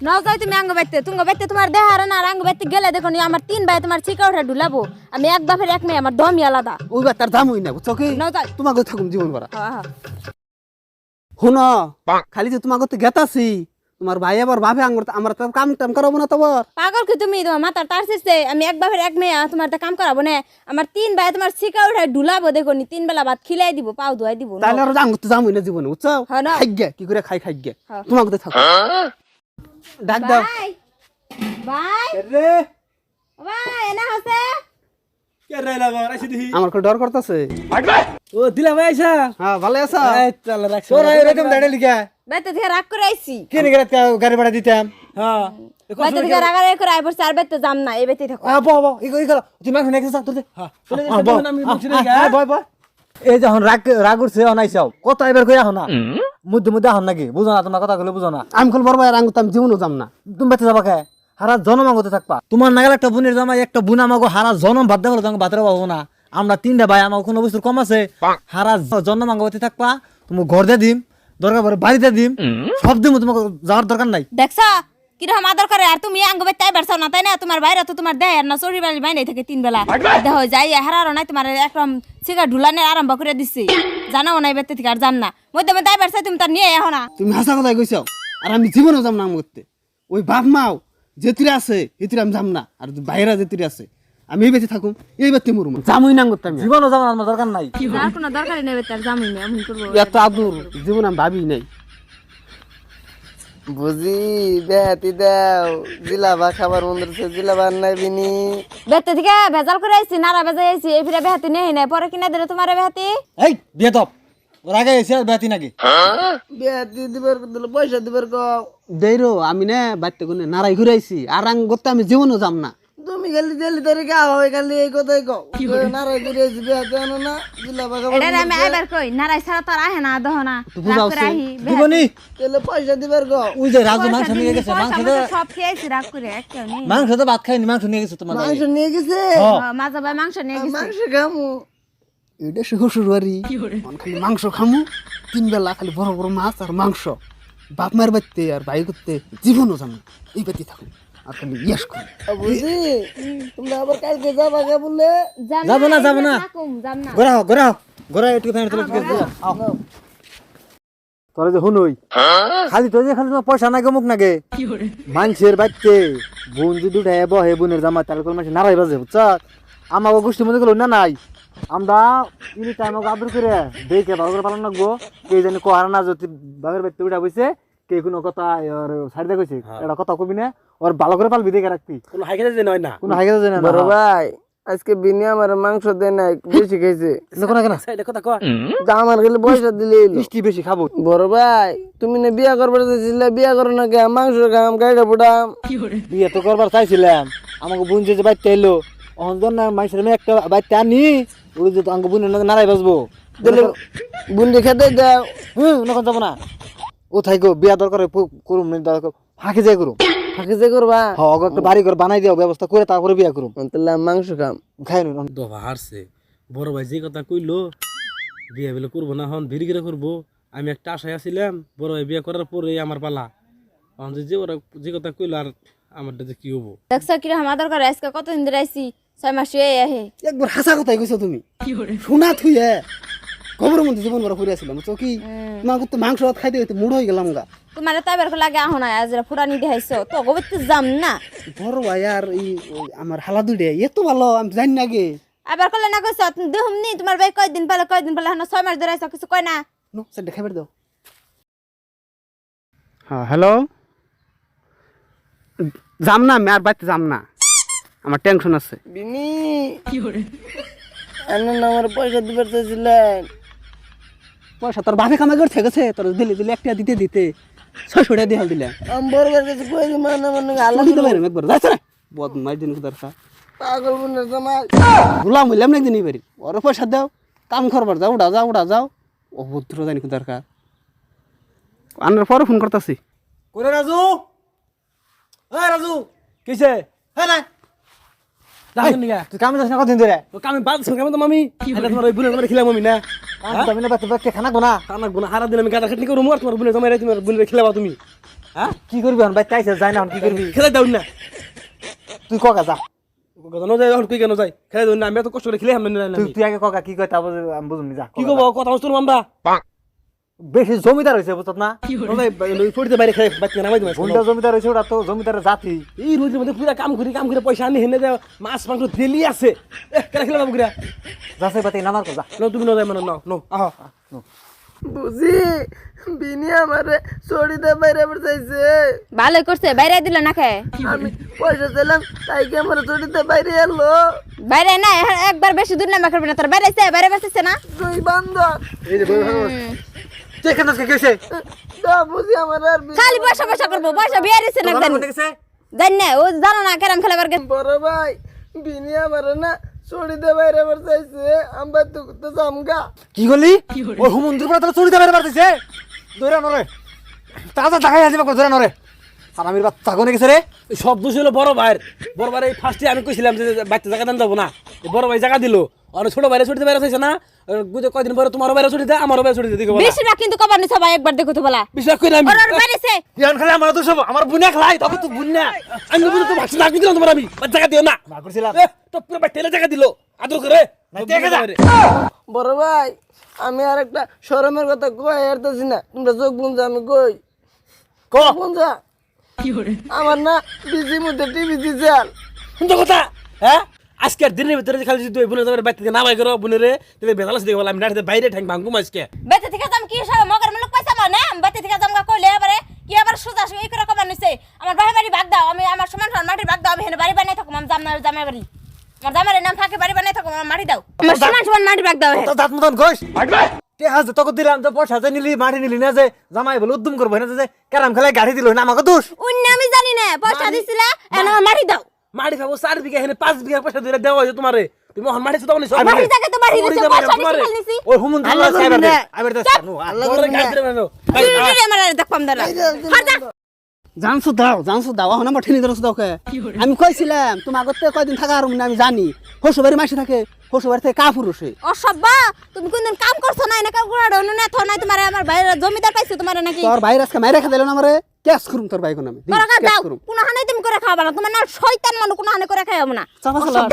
ন যাই তুমি আঙ্গ বাইতে তুমি বাইতে তোমার দেহার না আর আঙ্গ বাইতে গেলে দেখো আমার 3 ভাই তোমার চিকা উঠা ঢুলাবো আমি এক বাপের এক মেয়ে আমার দমই আলাদা ওই বাতার দামই না বুঝছো কি ন যাই তোমাকে থাকুম জীবন ভরা হ্যাঁ শুনো খালি যে তোমাকে তো গেতাছি তোমার ভাই আবার ভাবে আঙ্গুর আমরা তো কাম টাম করাবো না তোমার পাগল কি তুমি তোমার মাথার তার ছিড়ছে আমি এক বাপের এক মেয়ে তোমার তো কাম করাবো না আমার 3 ভাই তোমার চিকা উঠা ঢুলাবো দেখো নি 3 বেলা ভাত খিলাই দিব পাও ধুয়াই দিব তাহলে আর আঙ্গুর তো জামই না জীবনে বুঝছো হ্যাঁ না। খাইগে কি করে খাইগে তোমাকে তো থাকো ডাক দাও ভাই ভাই রে ভাই এনা হসে কে রাইলা বাবা রাইছি দিহি আমার কো ডর করতেছে ও দিলা ভাই আইসা হ্যাঁ ভালো আছো এই চল রাখছ তোরা এরকম দাঁড়ে লিখা বাইতে থেকে রাগ করে আইছি কে নি গাড়ি ভাড়া দিতাম হ্যাঁ বাইতে থেকে রাগ করে আইবর চার বাইতে যাম না এই বাইতে থাকো বাবা ইগো তুই মাছ নেক্সট তোর দে হ্যাঁ আমি মুছি রে বয় বয় এই যখন রাগ উঠছে অনাইছাও কত এবার কই আহো না মধ্যে আহন নাকি বুঝো না তোমার কথা কইলে বুঝো না আমি কল বড় ভাই আর আঙ্গুর তো আমি জীবনও যাম না তুমি বেঁচে যাবা কে হারা জনম আগতে থাকবা তোমার নাগাল একটা বোনের জামাই একটা বোন আমাকে হারা জনম বাদ দেবো তোমাকে বাতের পাবো না আমরা 3টা ভাই আমার কোনো বস্তুর কম আছে হারা জন্ম আগতে থাকবা তুমি ঘর দিয়ে দিম দরকার পড়ে বাড়িতে দিম সব দিম তোমাকে যাওয়ার দরকার নাই দেখছো কিরকম আদর করে আর তুমি আঙ্গ বাইতে আইবার চাও না তাই না তোমার বাইরে তো তোমার দেয় না চড়ি বাড়ি বাইরে থাকে 3 বেলা দেহ যাই হারারও নাই তোমার একদম সিগা ঢুলানে আরম্ভ করে দিছি জানাও নাই বাইতে থেকে আর জান না মধ্যে মধ্যে আইবার চাই তুমি তার নিয়ে আহো না তুমি হাসা কথা কইছো আর আমি জীবনও যাম না করতে ওই বাপ মাও যেতুরে আছে এতুরে আমি যাম না আর বাইরা যেতুরে আছে আমি এই বেঁচে থাকুম এই বেঁচে মরুম যামই না করতে আমি জীবনও যাবো আমার দরকার নাই আর কোনো দরকারই নেই তার জামুই না আমি করব এত আদর জীবন আমি ভাবি নাই বুঝি বেহাতি দাও জিলাবা খাবার মন ধরছে জিলাবা নাই বিনি বেতে থেকে ভেজাল করে আইছি নারা ভেজাই আইছি এই ফিরে বেহাতি নেই নাই পরে কিনা দিলে তোমার বেহাতি এই বিয়ে তো ওর আগে এসে আর বেতি নাকি বেহাতি দিবার দিলে পয়সা দিবার কও দেইরো আমি না বাইতে কোনে নারাই ঘুরাইছি আর আং করতে আমি জীবনও যাম না তুমি খালি দিলি তোরে কা হয় খালি এই কথাই কও নারাই করে বেহাতি আনো না জিলাবা খাবার এটা আমি আইবার কই নারাই ছাড়া তো আর আহে না দহ না রাগ করে আহি জীবনী তাহলে পয়সা দিবার কও ওই যে রাজু মাংস নিয়ে গেছে মাংস তো সব খেয়েছি রাগ করে একটাও নেই মাংস তো ভাত খাইনি মাংস নিয়ে গেছে তোমার মাংস নিয়ে গেছে মাজা ভাই মাংস নিয়ে গেছে মাংস খামু এটা শ্বশুর বাড়ি খালি মাংস খামু 3 বেলা খালি বড় বড় মাছ আর মাংস বাপ মার বাইতে আর ভাই করতে জীবনও যাম না এই বেঁচে থাকুম আর খালি ইয়াস করি বুঝি তোমরা আবার কালকে যাবা কে বলে যাবো না যাবো না যাম না গোরা একটু ফ্যান তোলা ঠিক আছে তোরা যে হুনই খালি তো যে খালি তোমার পয়সা নাগে মুখ নাগে মানুষের বাচ্চে বোন যদি উঠে বহে বোনের জামা তাহলে কোনো মানুষ নারাই বাজে বুঝছ আমাকে গোষ্ঠীর মধ্যে গেল না নাই আমরা ইনি টাইম আদর করে দেখে ভালো করে পালন রাখবো কে জানি কহার না যদি বাপের বাড়িতে উঠা বইছে কে কোনো কথা ওর সাইড দিয়ে কইছে এটা কথা কবি না ওর ভালো করে পালবি দেখে রাখবি কোনো হাইকে যে নয় না কোনো হাইকে যায় না বড় ভাই আজকে বিনি আমার মাংস দেয় নাই বেশি খাইছে দেখো না কেন এটা কথা কয় আমার খালি পয়সা দিলে মিষ্টি বেশি খাবো বড় ভাই তুমি না বিয়া করবার চাইছিলে বিয়া করো না কে মাংস খাম গাইডা ফুটাম বিয়ে তো করবার চাইছিলাম আমাকে বোন যে বাইতে এলো অহন না মানুষের মেয়ে একটা বাইতে আনি ওই যে আমাকে বোনের নারাই বাজবো দিলে বুন্দি খেতে দাও ওখানে যাবো না ও থাইকো বিয়া দরকার করুম দরকার ফাঁকে যাই করুম ফাঁকি যে করবা হ্যাঁ একটা বাড়ি ঘর বানাই দিও ব্যবস্থা করে তারপরে বিয়া করুম তাহলে আমি মাংস খাম খাই দফা হারছে বড় ভাই যে কথা কইলো বিয়ে বেলে করবো না হন ধীরে ধীরে করবো আমি একটা আশায় আছিলাম বড় ভাই বিয়ে করার পরে আমার পালা এখন যে ওরা যে কথা কইলো আর আমারটা যে কি হবো দেখছো কিরকম আদর করে আজকে কতদিন ধরে আইছি 6 মাস হয়ে আহে একবার হাসা কথাই কইছো তুমি শোনা থুইয়ে খবরের মধ্যে জীবন ভরা ফুরে আসলাম বুঝছো কি তোমার করতে মাংস ভাত খাইতে হইতে মুড় হয়ে গেলাম গা তোমার তো এবার লাগে আহ না আজ ফুরানি দেখাইছো তো গোবিতে যাম না বড় ভাই আর এই আমার হালা দুড়ে এত ভালো আমি জানি না গে এবার কলে না কইছো দেহম নি তোমার ভাই কয়দিন পেলে হন 6 মাস ধরে আইছো কিছু কয় না নো সেটা খাবার দাও হ্যাঁ হ্যালো যাম না আমি আর বাইতে যাম না আমার টেনশন আছে বিনি আমার পয়সা দিবার চাইছিলেন পয়সা তোর বাপে কামাই করে থেকেছে তোর দিলে দিলে একটা দিতে দিতে 600 টাকা দিয়ে দিলে আমি বড় ভাইয়ের কাছে কই দিই মানে মানে আল্লাহ দিতে পারি একবার যাচ্ছে না বদমাই দিন দরকার পাগল বোনের জামাই গোলাম হইলাম না দিনই পারি ওর পয়সা দাও কাম করবার যাও উড়া যাও অভদ্র জানি দরকার আনার পরে ফোন করতেছি করে রাজু হ্যাঁ রাজু কিসে হ্যাঁ না তুই কামে যাস না কতদিন ধরে আমি বাদ সঙ্গে তো মামি তোমার ওই বোনের খেলাম আমি না আমি না খানা গোনা খানা গুনা হারা দিন আমি গাদা খাটনি করবো আর তোমার বোনের জমাই তোমার বোনের খেলাবা তুমি হ্যাঁ কি করবি এখন ভাই তাইছে যাই না এখন কি করবি খেলে দাও না তুই ককা যা কথা যাই এখন তুই কেন যাই খেলে দাও না আমি এত কষ্ট করে খেলে হামলে না তুই আগে ককা কি কয় তা আমি বুঝুন যা কি করবো কথা শুনবো আমরা বেশি জমিদার হয়েছে বুঝত না ফুটতে বাইরে খেলে বাচ্চা নামাই দিবে কোনটা জমিদার হয়েছে ওটা তো জমিদারের জাতি এই রোজের মধ্যে পুরা কাম করে পয়সা আনি হেনে দেয় মাছ মাংস ডেলি আছে কেন খেলে বাবু যাচ্ছে বাতি নামার কথা তুমি না যাই মানে নো আহ বুঝি বিনি আমারে চড়িতে বাইরে চাইছে ভালোই করছে বাইরে দিল না খায় আমি পয়সা দিলাম তাই কি আমার চড়িতে বাইরে এলো বাইরে না একবার বেশি দূর নামা করবে না তোর বাইরে বাইরে বসেছে না দুই বান্ধব এই যে তুই কেন কে কইছে তা বুঝি আমার আর খালি পয়সা পয়সা করবো পয়সা বিয়ে দিছে না জানি না ও জানো না কেরাম খেলাবার বড় ভাই বিনি আমার না চড়িতে বাইরে চাইছে আমরা তো জামগা কি করলি ওই হুমন্দির পরে তোর চুরিতে বের পারতেছে দৌড়া নরে তাজা দেখাই আসবে দৌড়া নরে আর আমির বাচ্চা কোনে গেছে রে সব দোষ হলো বড় ভাই এই ফার্স্টে আমি কইছিলাম যে বাচ্চা জায়গা দেন যাবো না বড় ভাই জায়গা দিল আর ছোট ভাইরা ছুটিতে বাইরে হয়েছে না কয়দিন পরে তোমার বাইরে ছুটিতে আমার বাইরে ছুটিতে দিকে বেশিরভাগ কিন্তু কবার নিছ ভাই একবার দেখো তো বলা বিশ্বাস করি আমি ওর বাইরেছে ইয়ান খালি আমার দোষ হবে আমার বুনা খাই তবে তো বুঝনা আমি বুঝতে তো ভাবছি না দিলাম তোমার আমি জায়গা দিও না না করছিলাম তো পুরো ভাই টেলে জায়গা দিল আদর করে বড় ভাই আমি আর একটা শরমের কথা কই এরতেছি না তোমরা চোখ বুনজা আমি কই ক বুনজা আমার না বিজি মধ্যে টিভি দিছাল শুনছো কথা হ্যাঁ আজকের দিনের ভিতরে খালি যদি বোনের যাবে বাইরে থেকে না বাই করো বোনের তাহলে বেজাল আছে দেখো আমি না বাইরে ঠ্যাং ভাঙবো আজকে বেতে থেকে দাম কি সব মগর মুলক পয়সা মানে বেতে থেকে দাম কইলে এবারে কি আবার সুজা এই করে কবার নিছে আমার ভাই বাড়ি ভাগ দাও আমি আমার সমান সমান মাটির ভাগ দাও আমি হেনে বাড়ি বানাই থাকো আমি জামাই বাড়ি আমার জামাইয়ের নাম থাকে বাড়ি বানাই থাকো আমার মাটি দাও আমার সমান সমান মাটির ভাগ দাও তো দাঁত মতন কইস কে হাজ তোকে দিলাম তো পয়সা যে নিলি মাটি নিলি না যে জামাই বলে উদ্যম করবো না যে ক্যারাম খেলায় গাড়ি দিল না আমাকে দোষ অন্য আমি জানি না পয়সা দিছিলা এনে আমার মাটি দাও মাটি খাবো 4 বিঘা হেনে 5 বিঘা পয়সা দিয়ে দেওয়া হয়েছে তোমারে তুমি ওখানে মাটি দাও না সব মাটি জায়গা তো বাড়ি দিছো পয়সা দিছি নিছি ওই হুমন্দির আল্লাহ সাইবার দে করবি না। আইবার দে নো তোরে গাছ দিবে না আমার দেখপাম দাঁড়া হাজা জানছো দাও এখন আমার ঠেনি ধরছো দাও আমি কইছিলাম তুমি আগতে কয়দিন থাকা আর আমি জানি শ্বশুরবাড়ি মাসি থাকে শ্বশুরবাড়ি থেকে কাপুরুষে অসব্বা তুমি কোনদিন কাম করছো না কাম করা ডনো না থ নাই তোমার আমার ভাই জমিদার পাইছো তোমার নাকি তোর ভাই আজকে মাইরা খা দিল না আমারে ক্যাশ করুম তোর ভাই কোন আমি তোরা কা ক্যাশ দাও করুম কোন হানে তুমি করে খাওয়া না তোমার না শয়তান মানু কোন হানে করে খাইও না চাপা চালা